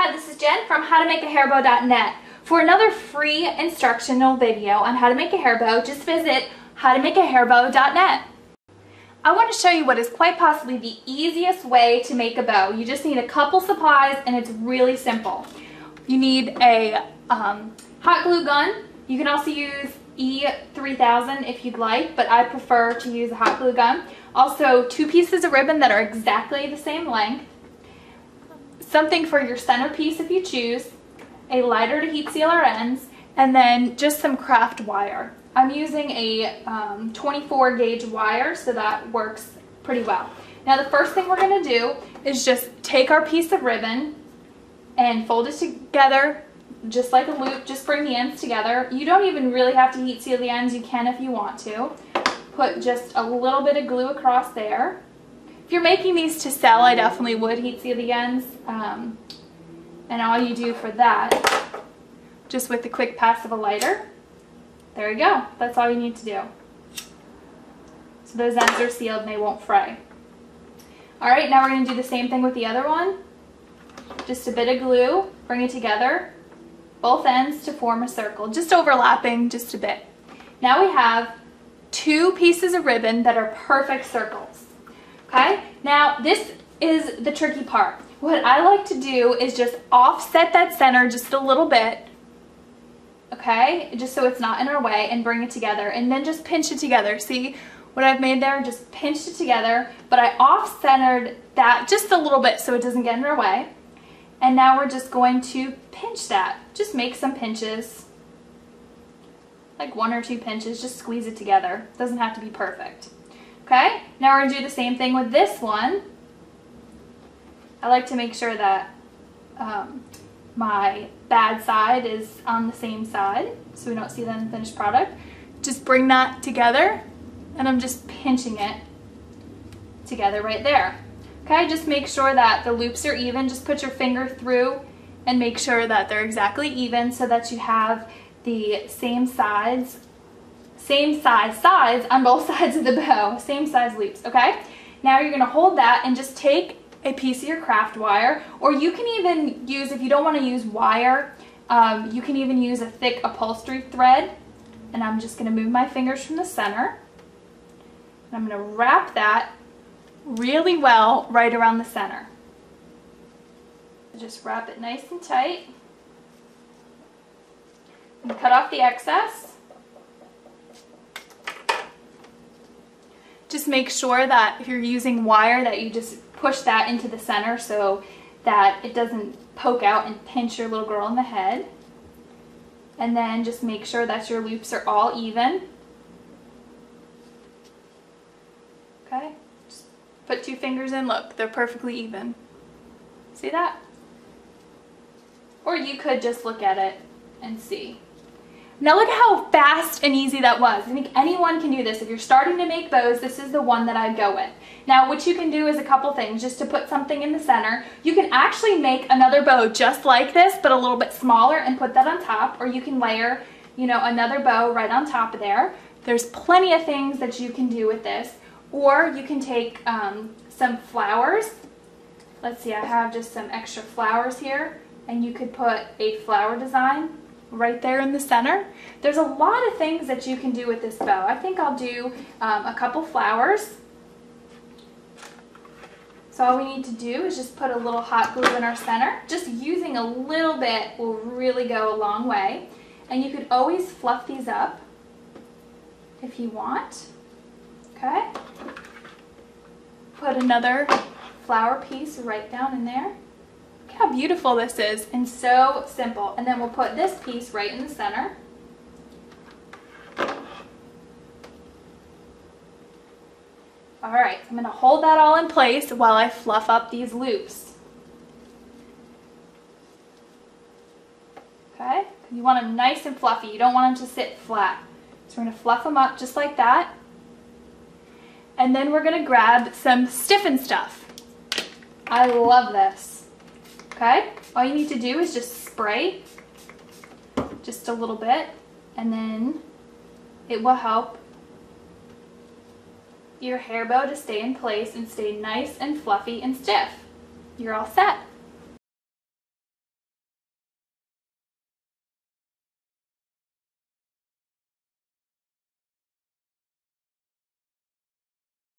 Hi, this is Jen from howtomakahairbow.net. For another free instructional video on how to make a hair bow, just visit howtomakahairbow.net. I want to show you what is quite possibly the easiest way to make a bow. You just need a couple supplies and it's really simple. You need a hot glue gun. You can also use E3000 if you'd like, but I prefer to use a hot glue gun. Also, 2 pieces of ribbon that are exactly the same length. Something for your centerpiece if you choose, a lighter to heat seal our ends, and then just some craft wire. I'm using a 24 gauge wire, so that works pretty well. Now the first thing we're going to do is just take our piece of ribbon and fold it together just like a loop. Just bring the ends together. You don't even really have to heat seal the ends, you can if you want to. Put just a little bit of glue across there. If you're making these to sell, I definitely would heat seal the ends. And all you do for that, just with the quick pass of a lighter, there you go. That's all you need to do. So those ends are sealed and they won't fray. Alright, now we're going to do the same thing with the other one. Just a bit of glue, bring it together, both ends to form a circle, just overlapping just a bit. Now we have 2 pieces of ribbon that are perfect circles. Okay, now this is the tricky part. What I like to do is just offset that center just a little bit, okay, just so it's not in our way, and bring it together, and then just pinch it together. See what I've made there? Just pinched it together, but I off-centered that just a little bit so it doesn't get in our way. And now we're just going to pinch that. Just make some pinches, like 1 or 2 pinches, just squeeze it together. It doesn't have to be perfect. Okay, now we're going to do the same thing with this one. I like to make sure that my bad side is on the same side so we don't see the unfinished product. Just bring that together and I'm just pinching it together right there. Okay, just make sure that the loops are even. Just put your finger through and make sure that they're exactly even so that you have the same size sides on both sides of the bow, same size loops, okay? Now you're gonna hold that and just take a piece of your craft wire, or you can even use, if you don't wanna use wire, you can even use a thick upholstery thread, and I'm just gonna move my fingers from the center, and I'm gonna wrap that really well right around the center. Just wrap it nice and tight, and cut off the excess. Just make sure that if you're using wire that you just push that into the center so that it doesn't poke out and pinch your little girl in the head. And then just make sure that your loops are all even. Okay, just put 2 fingers in, look, they're perfectly even. See that? Or you could just look at it and see. Now look at how fast and easy that was. I think anyone can do this. If you're starting to make bows, this is the one that I'd go with. Now what you can do is a couple things just to put something in the center. You can actually make another bow just like this but a little bit smaller and put that on top, or you can layer, you know, another bow right on top of there. There's plenty of things that you can do with this. Or you can take some flowers. Let's see, I have just some extra flowers here, and you could put a flower design right there in the center. There's a lot of things that you can do with this bow. I think I'll do a couple flowers. So all we need to do is just put a little hot glue in our center. Just using a little bit will really go a long way. And you could always fluff these up if you want. Okay? Put another flower piece right down in there. Look how beautiful this is and so simple. And then we'll put this piece right in the center. Alright, I'm going to hold that all in place while I fluff up these loops. Okay, you want them nice and fluffy. You don't want them to sit flat. So we're going to fluff them up just like that. And then we're going to grab some Stiffen Stuff. I love this. Okay, all you need to do is just spray just a little bit, and then it will help your hair bow to stay in place and stay nice and fluffy and stiff. You're all set.